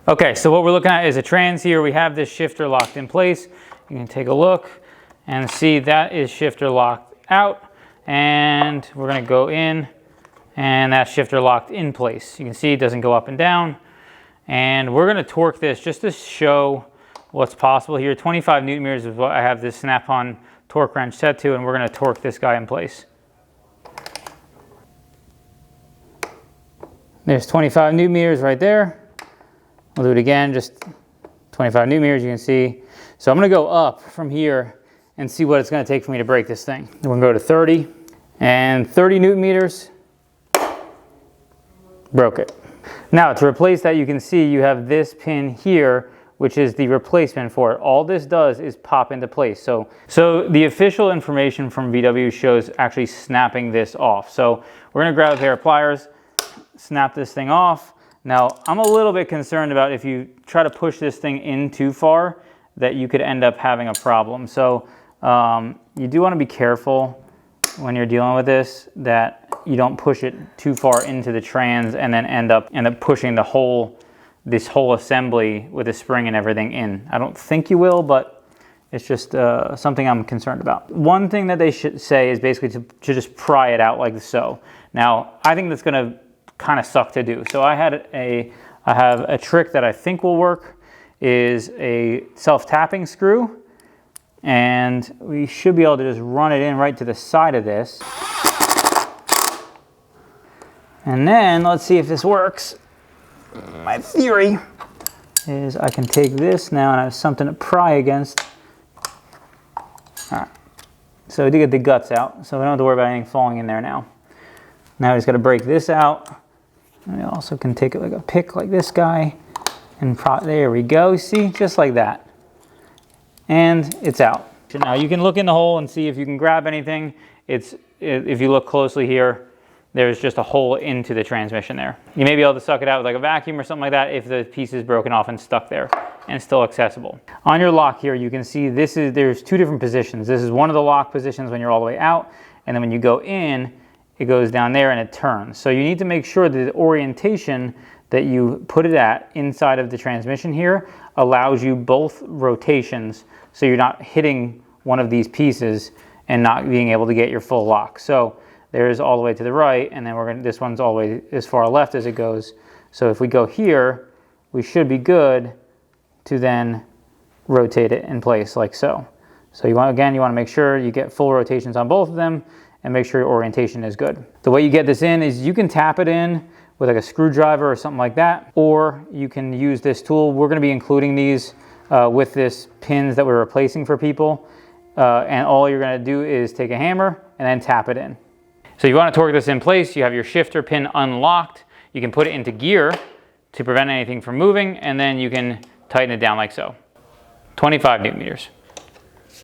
Okay, so what we're looking at is a trans here. We have this shifter locked in place. You can take a look and see that is shifter locked out. And we're gonna go in and that shifter locked in place. You can see it doesn't go up and down. And we're gonna torque this just to show what's possible here. 25 Newton meters is what I have this Snap-on torque wrench set to, and we're gonna torque this guy in place. There's 25 Newton meters right there. We'll do it again, just 25 Newton meters, you can see. So I'm gonna go up from here and see what it's gonna take for me to break this thing. We're gonna go to 30, and 30 Newton meters, broke it. Now to replace that, you can see you have this pin here, which is the replacement for it. All this does is pop into place. So the official information from VW shows actually snapping this off. So we're gonna grab a pair of pliers, snap this thing off. Now, I'm a little bit concerned about if you try to push this thing in too far, that you could end up having a problem. So you do want to be careful when you're dealing with this, that you don't push it too far into the trans and then end up pushing this whole assembly with the spring and everything in. I don't think you will, but it's just something I'm concerned about. One thing that they should say is basically to just pry it out like so. Now, I think that's gonna kind of suck to do. So I have a trick that I think will work, is a self-tapping screw, and we should be able to just run it in right to the side of this. And then let's see if this works. My theory is I can take this now and I have something to pry against. All right. So we did get the guts out, so we don't have to worry about anything falling in there now. Now we just got to break this out. And we also can take it like a pick like this guy and there we go. See, just like that. And it's out. Now you can look in the hole and see if you can grab anything. If you look closely here, there's just a hole into the transmission there. You may be able to suck it out with like a vacuum or something like that if the piece is broken off and stuck there and still accessible. On your lock here, you can see there's two different positions. This is one of the lock positions when you're all the way out, and then when you go in, it goes down there and it turns. So you need to make sure that the orientation that you put it at inside of the transmission here allows you both rotations, so you're not hitting one of these pieces and not being able to get your full lock. So there's all the way to the right, and then this one's all the way as far left as it goes. So if we go here, we should be good to then rotate it in place like so. So you want to make sure you get full rotations on both of them, and make sure your orientation is good. The way you get this in is you can tap it in with like a screwdriver or something like that, or you can use this tool. We're gonna be including these with this pins that we're replacing for people. And all you're gonna do is take a hammer and then tap it in. So you wanna torque this in place. You have your shifter pin unlocked. You can put it into gear to prevent anything from moving, and then you can tighten it down like so. 25 Newton meters.